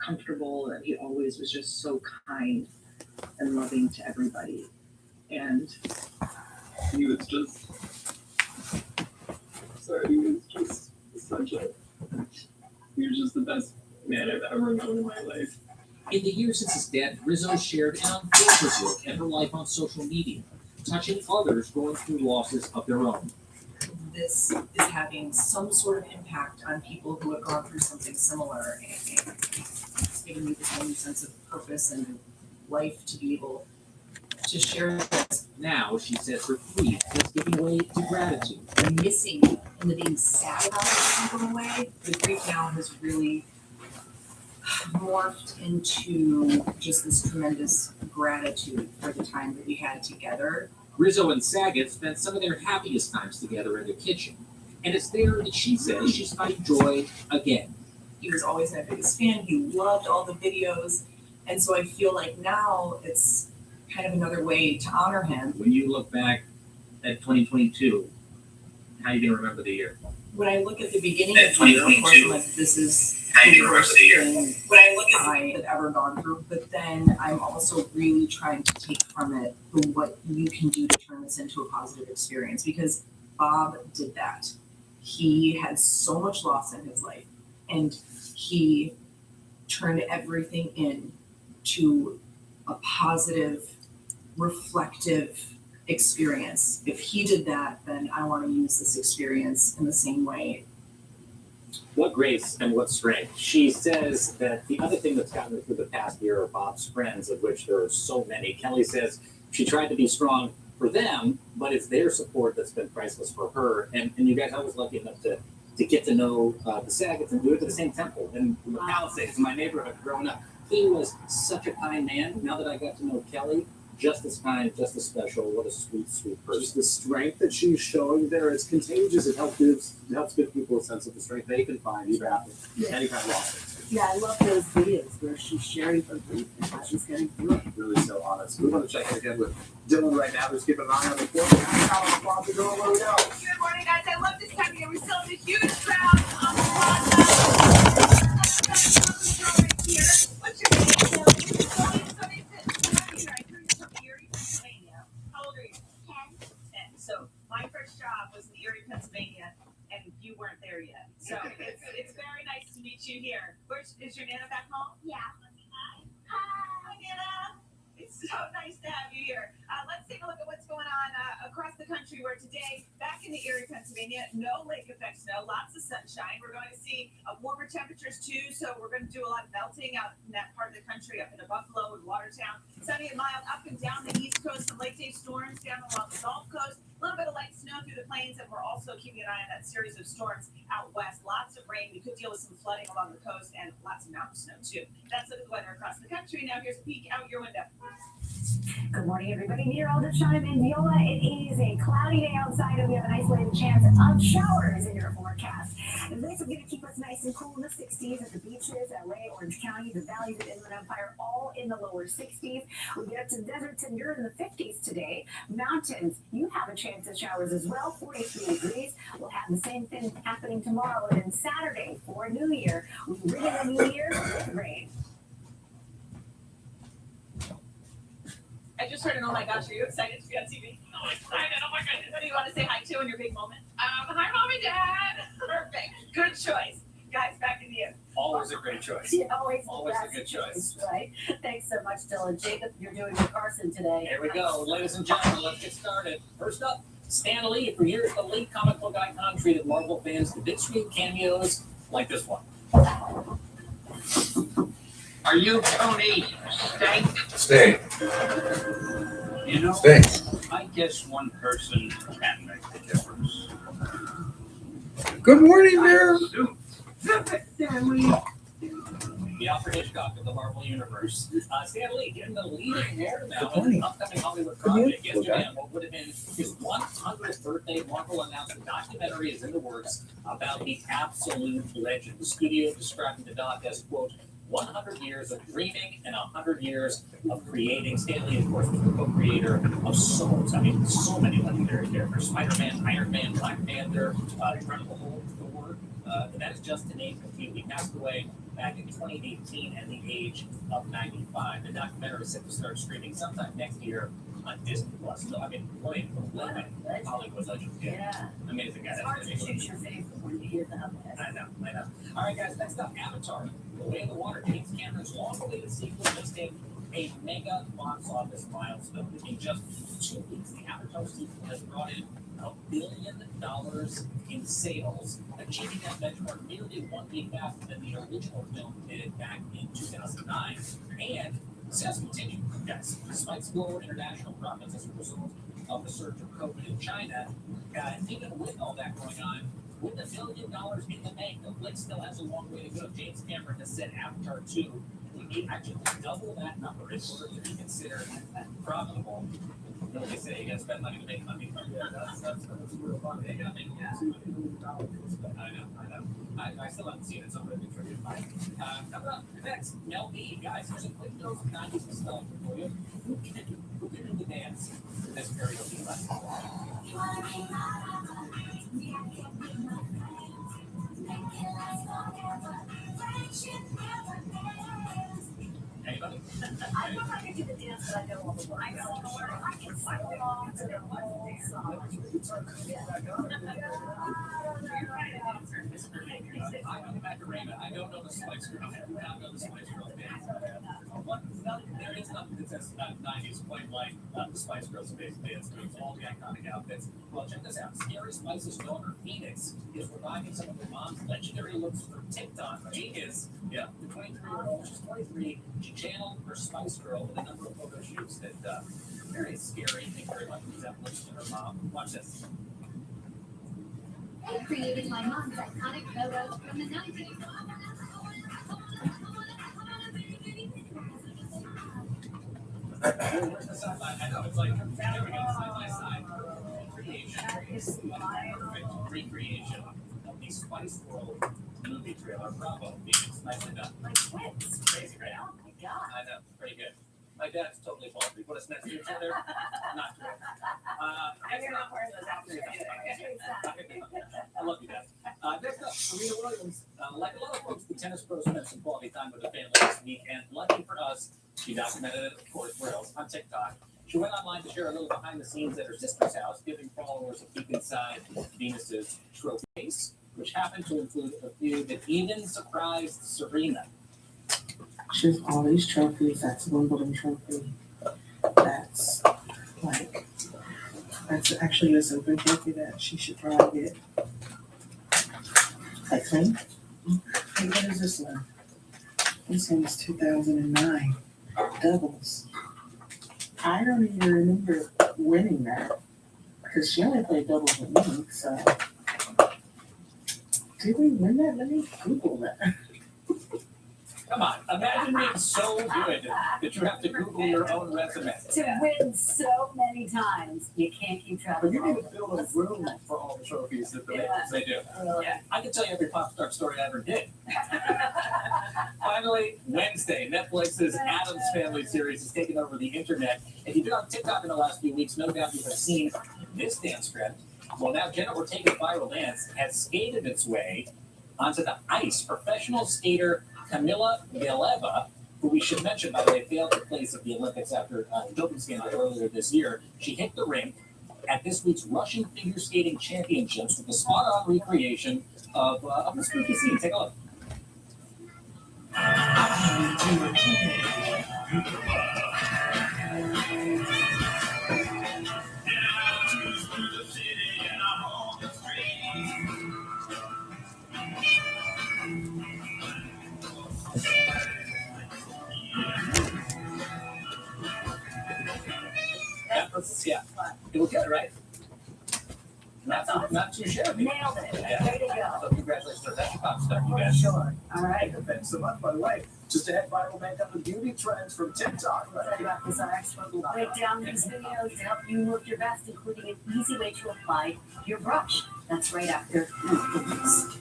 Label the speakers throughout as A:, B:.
A: comfortable, and he always was just so kind and loving to everybody. And he was just he was just the best man I've ever known in my life.
B: In the years since his death, Rizzo shared an unfiltered look at her life on social media, touching others going through losses of their own.
C: This is having some sort of impact on people who have gone through something similar, and it's giving me this new sense of purpose and life to be able to share this.
B: Now, she says her grief is giving way to gratitude.
C: The missing and the being sad about it going away, the grief now has really morphed into just this tremendous gratitude for the time that we had together.
B: Rizzo and Saget spent some of their happiest times together in the kitchen, and it's there that she says she's finding joy again.
C: He was always my biggest fan. He loved all the videos, and so I feel like now it's kind of another way to honor him.
B: When you look back at 2022, how are you going to remember the year?
C: When I look at the beginning of the year, of course, I'm like, this is the worst thing when I look at I have ever gone through. But then I'm also really trying to take from it what you can do to turn this into a positive experience, because Bob did that. He had so much loss in his life, and he turned everything into a positive, reflective experience. If he did that, then I want to use this experience in the same way.
D: What grace and what strength. She says that the other thing that's gotten her through the past year are Bob's friends, of which there are so many. Kelly says she tried to be strong for them, but it's their support that's been priceless for her. And you guys, I was lucky enough to get to know the Sagets and do it at the same temple in the Palisades, my neighborhood growing up. He was such a kind man. Now that I got to know Kelly, just as kind, just as special. What a sweet, sweet person.
E: Just the strength that she's showing there is contagious. It helps give people a sense of the strength they can find even after any kind of loss.
F: Yeah, I love those videos where she's sharing her grief and how she's getting through it.
E: Really so honest. We want to check in again with Dylan right now. Just keep an eye on the court. What we go.
G: Good morning, guys. I love this time of year. We still have a huge crowd on the plaza. Right here. What's your name? Pennsylvania. How old are you? 10. So my first job was in Erie, Pennsylvania, and you weren't there yet. So it's very nice to meet you here. Is your Nana back home?
H: Yeah.
G: Hi, Nana. It's so nice to have you here. Let's take a look at what's going on across the country, where today, back in the Erie, Pennsylvania, no lake effect snow, lots of sunshine. We're going to see warmer temperatures too, so we're going to do a lot of melting out in that part of the country, up into Buffalo and Watertown. Sunny and mild up and down the East Coast, some late day storms down along the Gulf Coast. A little bit of light snow through the plains, and we're also keeping an eye on that series of storms out west. Lots of rain. We could deal with some flooding along the coast and lots of mountain snow too. That's the weather across the country. Now here's a peek out your window.
H: Good morning, everybody. Meteorologist Shauna Mendiola. It is a cloudy day outside, and we have an isolated chance of showers in your forecast. And this is going to keep us nice and cool in the 60s at the beaches, LA, Orange County, the valleys of Inland Empire, all in the lower 60s. We get up to the deserts, and you're in the 50s today. Mountains, you have a chance of showers as well, 43 degrees. We'll have the same thing happening tomorrow, and then Saturday for New Year. We ring in the New Year with rain.
G: I just heard an oh my gosh, are you excited to be on TV? Oh, excited. Oh my goodness. What do you want to say hi to in your big moment? Hi, Mom and Dad. Perfect. Good choice. Guys, back to you.
D: Always a great choice.
F: Yeah, always
D: a good choice.
F: Right. Thanks so much, Dylan. Jacob, you're doing with Carson today.
D: Here we go, ladies and gentlemen, let's get started. First up, Stan Lee. For years, the late comic book icon treated Marvel fans to big screen cameos like this one.
I: Are you Tony Stank?
J: Stay.
I: You know,
J: Stay.
I: I guess one person can make the difference.
J: Good morning, there.
I: Stanley.
D: The Alfred Hitchcock of the Marvel Universe. Stan Lee getting the leading hair now in an upcoming Hollywood project. Yesterday, on what would have been his 100th birthday, Marvel announced a documentary is in the works about the absolute legend. The studio describing the doc as, quote, 100 years of dreaming and 100 years of creating. Stan Lee, of course, was the co-creator of so many legendary characters. Spider-Man, Iron Man, Black Panther, Incredible Hulk, Thor. That is just to name a few. He passed away back in 2018 at the age of 95. The documentary is set to start streaming sometime next year on Disney Plus. So, I mean, boy, Hollywood legend.
F: Yeah.
D: Amazing guy.
F: It's hard to choose your favorite when you hear that.
D: I know. All right, guys, next up, Avatar. The Way of the Water. James Cameron's long-awaited sequel listing a mega box office milestone. In just 2 weeks, the Avatar sequel has brought in $1 billion in sales, achieving that benchmark nearly 1 week faster than the original film did back in 2009. And sales continue, guys. Despite slower international profits as a result of the surge of COVID in China, even with all that going on, with $1 billion in the bank, the flick still has a long way to go. James Cameron has said Avatar 2 would be actually double that number in order to be considered profitable. You know, they say you gotta spend money to make money. Yeah, that's real fun. They gotta make $2 billion. I know. I still haven't seen it, so I'm gonna be triggered by it. Coming up next, Mel B. Guys, here's a quick dose of 90s nostalgia for you. Who can do the dance in this karaoke lesson? Anybody?
H: I know how to do the dance, but I don't know the words. I know the words. I can sing along to the whole song.
D: I'm Macarena. I don't know the Spice Girls. I do not know the Spice Girls dance. There is nothing that says 90s quite like the Spice Girls dance moves, all the iconic outfits. Well, check this out. Scary Spice's daughter, Phoenix, is reviving some of her mom's legendary looks for TikTok. She is, the 23-year-old, she's 23. She channeled her Spice Girl with a number of photo shoots that very scary and very much resemblance to her mom. Watch this.
H: I created my mom's iconic photos from the 90s.
D: Where's the side by? I know, it's like, there we go, side by side. Recreation of the Spice World movie trailer. Bravo, Phoenix. Nicely done.
H: Like twins.
D: Crazy, right?
H: Oh my god.
D: I know, pretty good. My dad's totally false. We put us next to each other. Not true.
C: You're not part of those after.
D: I love you, Dad. Next up, Serena Williams. Like a lot of folks, the tennis pro spent some quality time with her family this week, and lucky for us, she documented it, of course, where else? On TikTok. She went online to share a little behind the scenes at her sister's house, giving followers a peek inside Venus's trophy case, which happened to include a few that even surprised Serena.
F: She has all these trophies. That's a Wimbledon trophy. That's actually a US Open trophy that she should probably get. I think. Hey, what is this one? This one is 2009. Doubles. I don't even remember winning that because she only played doubles with me. So, did we win that? Let me Google that.
D: Come on, imagine being so good that you have to Google your own resume.
F: To win so many times, you can't keep track
E: But
F: of
E: you
F: all
E: need
F: of
E: to
F: them.
E: build a room for all the trophies that the
D: They do. Yeah, I can tell you every pop star story I ever did. Finally, Wednesday, Netflix's Addams Family series has taken over the internet. If you've been on TikTok in the last few weeks, no doubt you have seen this dance trend. Well, now Jenna Ortega's viral dance has skated its way onto the ice. Professional skater Kamila Galeva, who we should mention, by the way, failed to place at the Olympics after the doping scandal earlier this year. She hit the rink at this week's Russian Figure Skating Championships with a spot-on recreation of the spooky scene. Take a look. Yeah, it was good, right? Not too shabby.
F: Nailed it.
D: Yeah.
F: Way to go.
D: So congratulations to that pop star, you
F: For
D: guys.
F: sure. All right.
E: Thanks so much, by the way. Just to head viral back up the beauty trends from TikTok.
F: Sorry about this. Our expert will break down these videos to help you look your best, including an easy way to apply your brush. That's right after this.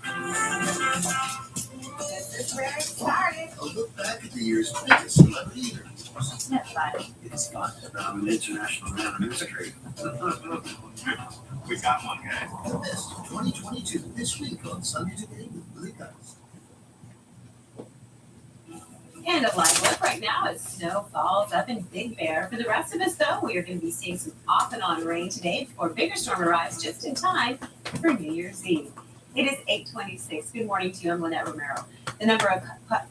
H: This is where it started.
K: A look back at the year's biggest celebrity interviews.
F: That's right.
K: It's fun. I'm an international man of music.
I: We got one, guys.
K: The best of 2022 this week on Sunday Today with Billy Guns.
L: end of live look right now as snow falls up in Big Bear. For the rest of us, though, we are going to be seeing some off and on rain today before a bigger storm arrives just in time for New Year's Eve. It is 8:26. Good morning to you. I'm Lynette Romero. The number of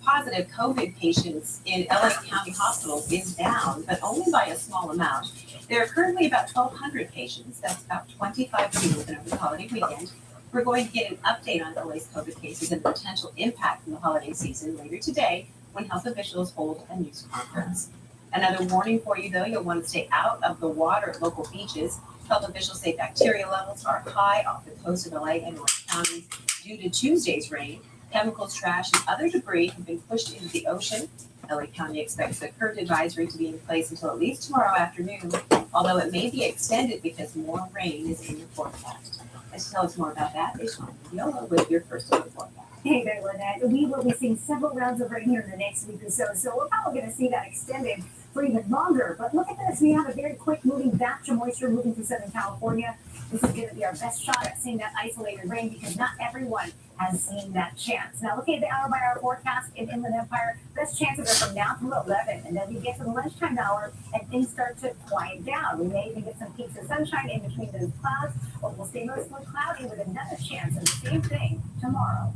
L: positive COVID patients in LA County hospitals is down, but only by a small amount. There are currently about 1,200 patients. That's about 25 people over the holiday weekend. We're going to get an update on LA's COVID cases and potential impact from the holiday season later today when health officials hold a news conference. Another warning for you, though, you'll want to stay out of the water at local beaches. Health officials say bacteria levels are high off the coast of LA and North counties due to Tuesday's rain. Chemicals, trash, and other debris have been pushed into the ocean. LA County expects the current advisory to be in place until at least tomorrow afternoon, although it may be extended because more rain is in the forecast. Let's tell us more about that. It's Sean Viola with your first look at forecast.
H: Hey there, Lynette. We will be seeing several rounds of rain here in the next week or so, so we're probably going to see that extended for even longer. But look at this. We have a very quick moving batch of moisture moving to Southern California. This is going to be our best shot at seeing that isolated rain because not everyone has seen that chance. Now, looking at the hour-by-hour forecast in Inland Empire, best chances are from now through 11, and then we get to the lunchtime hour and things start to quiet down. We may even get some peaks of sunshine in between those clouds, or we'll stay mostly cloudy with another chance of the same thing tomorrow.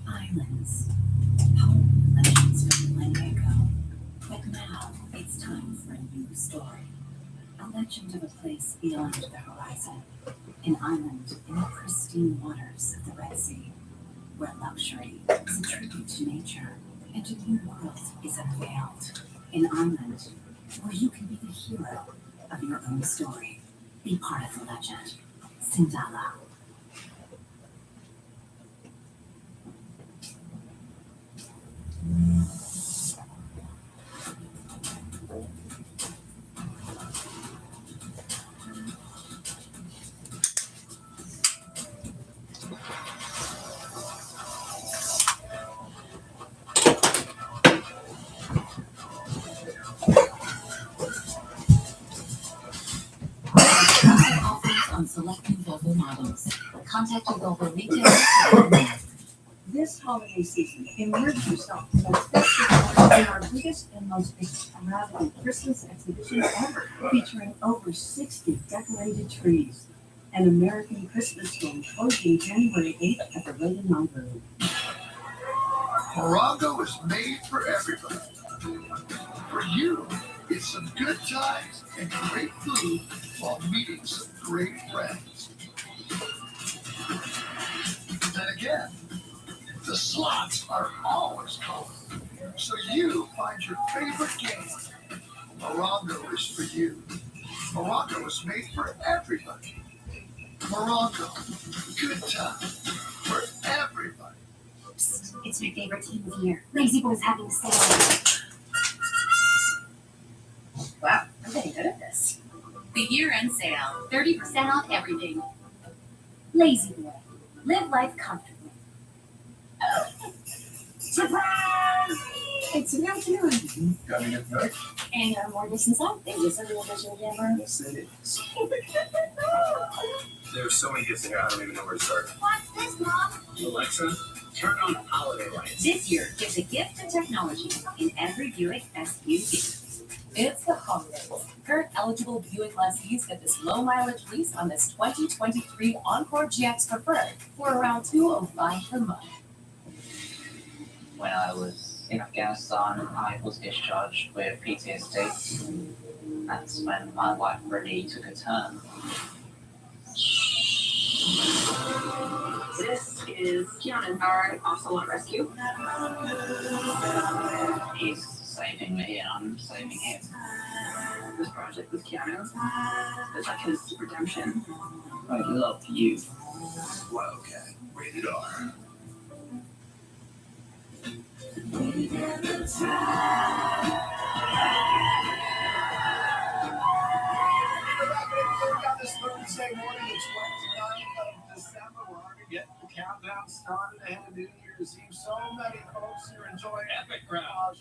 M: Islands, home legends from millennia ago. But now it's time for a new story. A legend of a place beyond the horizon. An island in the pristine waters of the Red Sea, where luxury is a tribute to nature and a new world is unveiled. An island where you can be the hero of your own story. Be part of the legend. Sindala. On selected Volvo models. Contact your Volvo retailer.
N: This holiday season, immerse yourself in the best in our biggest and most extravagant Christmas exhibition ever, featuring over 60 decorated trees. An American Christmas film closing January 8th at the Reagan Library.
K: Morongo is made for everybody. For you, it's some good times and great food while meeting some great friends. Then again, the slots are always cold, so you find your favorite game. Morongo is for you. Morongo is made for everybody. Morongo, good time for everybody.
H: Psst, it's my favorite team of the year. Lazy Boy's having a sale.
L: Wow, I'm getting good at this.
M: The year-end sale. 30% off everything.
H: Lazy Boy. Live life comfortably. Surprise!
N: It's an afternoon.
K: Got me good night?
H: And more distance out. There is a real visual jammer.
K: Yes, it is. There's so many gifts in here, I don't even know where to start.
H: What's this, Mom?
K: Alexa, turn on holiday lights.
M: This year, give the gift to technology in every Buick SUV. It's the holidays. Current eligible Buick lessees get this low mileage lease on this 2023 Encore GX Preferred for around $205 per month.
O: When I was in Afghanistan, I was discharged with PTSD. That's when my life really took a turn.
L: This is Keanu, our Ocelot Rescue.
O: He's saving me and I'm saving him.
L: This project with Keanu is like his redemption.
O: I love you.
K: Wildcat, rated R.
E: This Thursday morning, it's 29th of December. We're already getting the countdown started ahead of New Year's Eve. So many folks here enjoying
B: Epic crowd.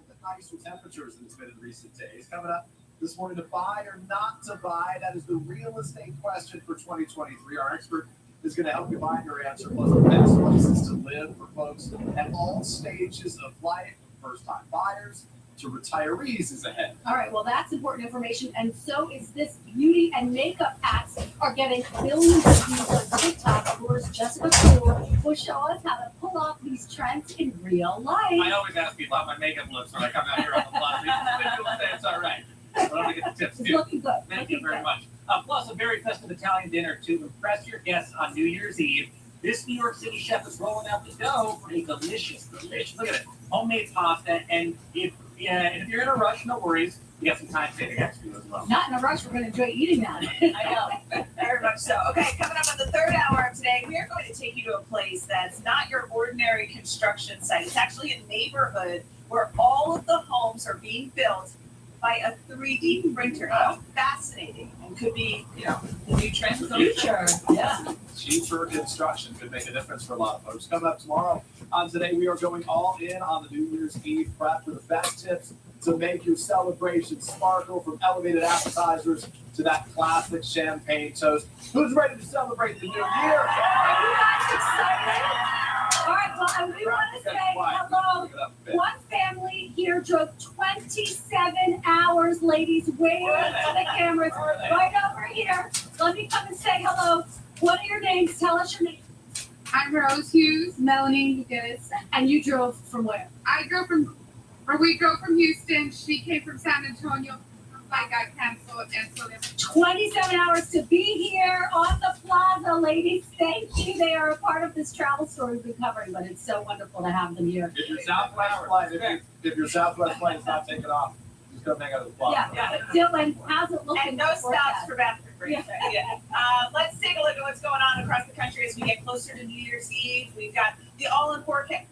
E: the nicer temperatures than it's been in recent days. Coming up this morning, to buy or not to buy, that is the real estate question for 2023. Our expert is going to help you find your answer. Plus, the best places to live for folks at all stages of life, from first-time buyers to retirees, is ahead.
N: All right, well, that's important information, and so is this beauty and makeup apps are getting billions of views on TikTok. Of course, Jessica Poole will show us how to pull off these trends in real life.
I: I always ask people how my makeup looks when I come out here on the plaza. People say it's all right. But I'm gonna get the tips
N: It's
I: too.
N: looking good.
I: Thank you very much. Plus, a very festive Italian dinner to impress your guests on New Year's Eve. This New York City chef is rolling out the dough for a delicious, look at it, homemade pasta. And if you're in a rush, no worries. We got some time saving extra as well.
N: Not in a rush, we're gonna enjoy eating that.
G: I know, very much so. Okay, coming up on the third hour of today, we are going to take you to a place that's not your ordinary construction site. It's actually a neighborhood where all of the homes are being built by a 3D printer. How fascinating, and could be, the new trend of the future. Yeah.
E: Cheaper construction could make a difference for a lot of folks. Coming up tomorrow on Today, we are going all in on the New Year's Eve prep with the best tips to make your celebration sparkle, from elevated appetizers to that classic champagne toast. Who's ready to celebrate the new year?
N: That's exciting. All right, well, and we want to say hello. One family here drove 27 hours, ladies, waving to the cameras right over here. Let me come and say hello. What are your names? Tell us your name.
P: I'm Rose Hughes, Melanie Hughes.
N: And you drove from where?
P: We drove from Houston. She came from San Antonio. Flight got canceled, and so then
N: 27 hours to be here on the plaza, ladies. Thank you. They are a part of this travel story we've been covering, but it's so wonderful to have them here.
E: If your Southwest flight, if your Southwest flight is not taking off, just come hang out at the plaza.
N: Yeah. Dylan, how's it looking?
G: And no stops for bathroom breaks.
N: Yeah.
G: Let's take a look at what's going on across the country as we get closer to New Year's Eve. We've got the all-important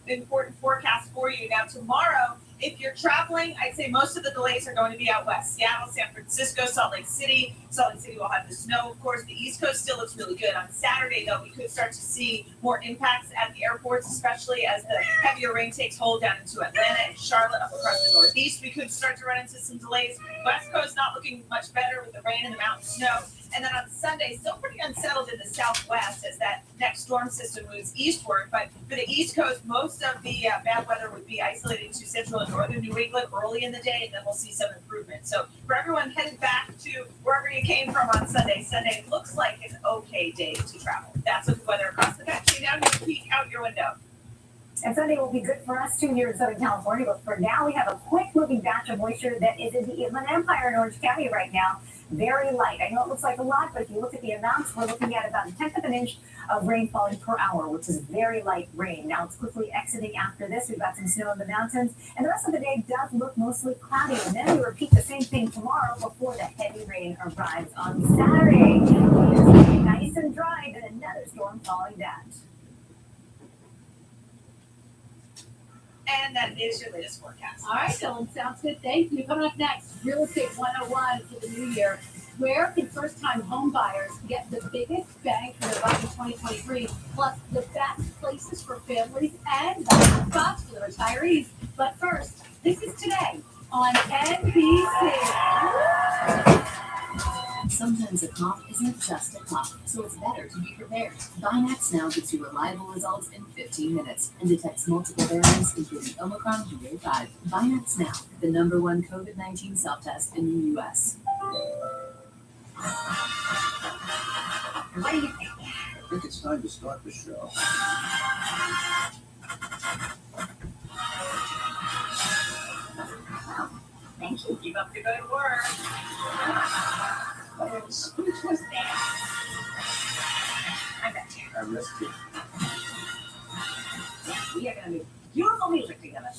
G: forecast for you. Now, tomorrow, if you're traveling, I'd say most of the delays are going to be out west. Seattle, San Francisco, Salt Lake City. Salt Lake City will have the snow, of course. The East Coast still looks really good. On Saturday, though, we could start to see more impacts at the airports, especially as the heavier rain takes hold down into Atlanta and Charlotte up across the Northeast. We could start to run into some delays. West Coast not looking much better with the rain and the mountain snow. And then on Sunday, still pretty unsettled in the Southwest as that next storm system moves eastward. But for the East Coast, most of the bad weather would be isolated to central and northern New England early in the day, and then we'll see some improvement. So for everyone headed back to wherever you came from on Sunday looks like an okay day to travel. That's with the weather across the country. Now you peek out your window.
H: And Sunday will be good for us too here in Southern California, but for now we have a quick moving batch of moisture that is in the Inland Empire in Orange County right now. Very light. I know it looks like a lot, but if you look at the amounts, we're looking at about 1/10 of an inch of rain falling per hour, which is very light rain. Now it's quickly exiting after this. We've got some snow in the mountains, and the rest of the day does look mostly cloudy. And then we repeat the same thing tomorrow before the heavy rain arrives on Saturday. It's going to be nice and dry, then another storm following that.
G: And that is your latest forecast.
N: All right, Dylan, sounds good. Thank you. Coming up next, Real Estate 101 for the new year. Where can first-time home buyers get the biggest bang for their buck in 2023, plus the best places for families and the best spots for the retirees? But first, this is Today on NBC.
M: Sometimes a cough isn't just a cough, so it's better to be prepared. Binax Now gives you reliable results in 15 minutes and detects multiple variants, including Omicron BA.5. Binax Now, the #1 COVID-19 self-test in the U.S.
H: What do you think?
J: I think it's time to start the show.
H: Thank you.
G: Keep up the good work.
H: Which was that? I bet you.
J: I risk it.
H: We are going to do beautiful music together.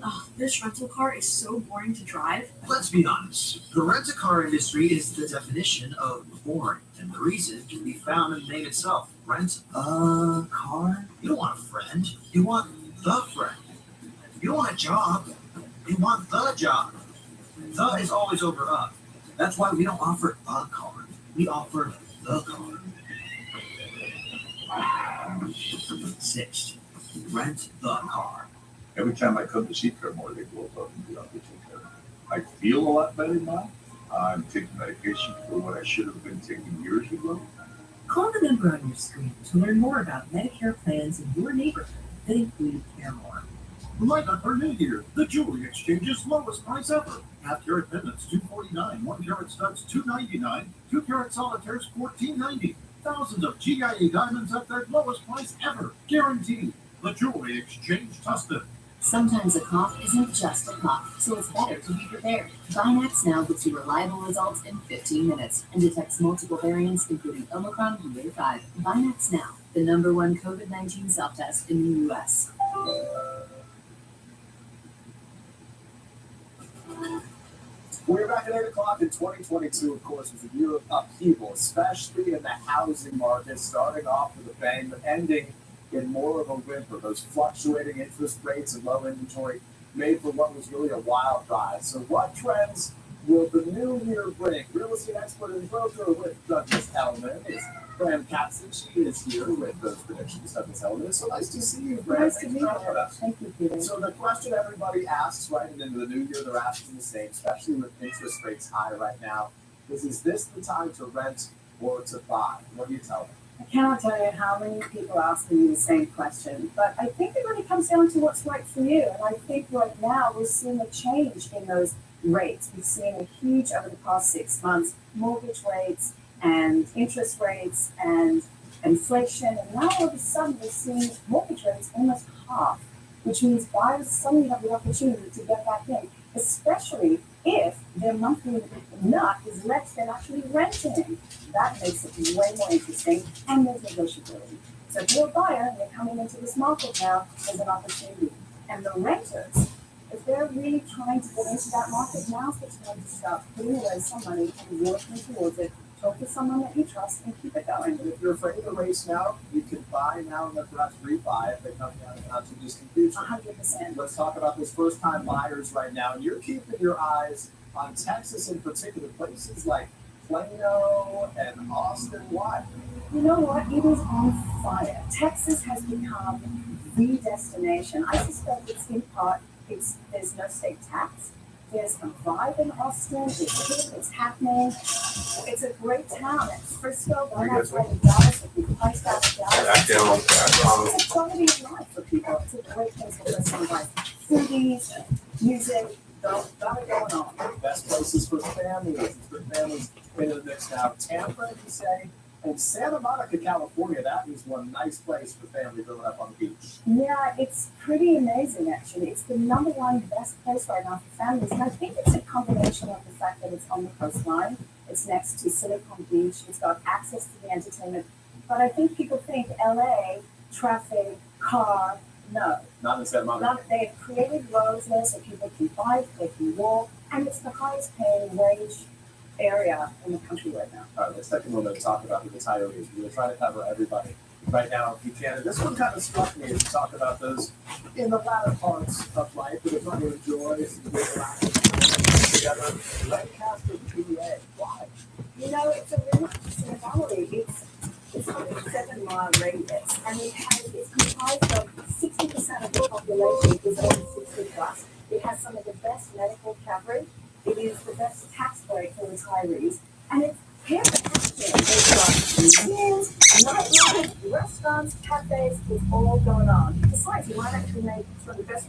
C: Oh, this rental car is so boring to drive.
Q: Let's be honest. The rent-a-car industry is the definition of boring, and the reason can be found in the name itself. Rent a car? You don't want a friend. You want the friend. You don't want a job. You want the job. The is always over up. That's why we don't offer a car. We offer the car. 6. Rent the car.
J: Every time I come to see Kermore, they go up and do not get taken care of. I feel a lot better now. I'm taking medication for what I should have been taking years ago.
R: Call the number on your screen to learn more about Medicare plans in your neighborhood that include CareMore.
K: Michael Burnett here. The Jewelry Exchange's lowest price ever. Half-carat pendants $249, 1-carat studs $299, 2-carat solitaires $14.90. Thousands of GIA diamonds at their lowest price ever. Guaranteed. The Jewelry Exchange Tustin.
M: Sometimes a cough isn't just a cough, so it's better to be prepared. Binax Now gives you reliable results in 15 minutes and detects multiple variants, including Omicron BA.5. Binax Now, the #1 COVID-19 self-test in the U.S.
E: We're back at 8 o'clock in 2022, of course, was a year of upheaval, especially in the housing market, starting off with a bang, but ending in more of a whimper. Those fluctuating interest rates and low inventory made for what was really a wild ride. So what trends will the new year bring? Real estate expert and broker with Douglas Elliman is Graham Capson. She is here with those predictions. Douglas Elliman. So nice to see you, Graham.
F: Nice to meet you. Thank you, Peter.
E: So the question everybody asks right into the new year, they're asking the same, especially with interest rates high right now, is this the time to rent or to buy? What do you tell them?
N: I cannot tell you how many people ask me the same question, but I think it really comes down to what's right for you. And I think right now we're seeing a change in those rates. We've seen a huge, over the past 6 months, mortgage rates and interest rates and inflation. And now all of a sudden we're seeing mortgage rates almost half, which means buyers suddenly have the opportunity to get back in, especially if their monthly nut is less than actually renting. That makes it way more interesting, and there's negotiability. So if you're a buyer and you're coming into this market now, there's an opportunity. And the renters, if they're really trying to get into that market, now's the time to start putting away some money and working towards it. Talk to someone that you trust and keep it going.
E: And if you're afraid of the race now, you can buy now and then perhaps refi if they come down in not too distant future.
N: 100%.
E: Let's talk about those first-time buyers right now. And you're keeping your eyes on Texas in particular, places like Plano and Austin. Why?
N: You know what? It is on fire. Texas has become the destination. I suspect it's in part, there's no state tax. There's a vibe in Austin. It's hip, it's happening. It's a great town. It's Frisco, right outside of Dallas. If you priced out of Dallas, it's a quality of life for people. It's a great place for personal life. Foodies, music, got it going on.
E: Best places for families. It's for families into the mix now. Tampa, you say, and Santa Monica, California. That is one nice place for family growing up on the beach.
N: Yeah, it's pretty amazing, actually. It's the #1 best place right now for families. And I think it's a combination of the fact that it's on the coastline. It's next to Silicon Beach. It's got access to the entertainment. But I think people think LA, traffic, car, no.
E: Not in Santa Monica.
N: They've created roads there so people can bike, they can walk, and it's the highest paying wage area in the country right now.
E: All right, the second one to talk about the retirees. We're trying to cover everybody right now if you can. And this one kind of struck me as you talk about those in the latter parts of life that are trying to enjoy some good life together. Lancaster PA. Why?
N: You know, it's a really interesting valley. It's like a 7-mile radius, and it's comprised of 60% of the population is over 60 plus. It has some of the best medical coverage. It is the best tax break for retirees, and it's fantastic. It's got museums, nightlife, restaurants, cafes, it's all going on. Besides, you might actually make some of the best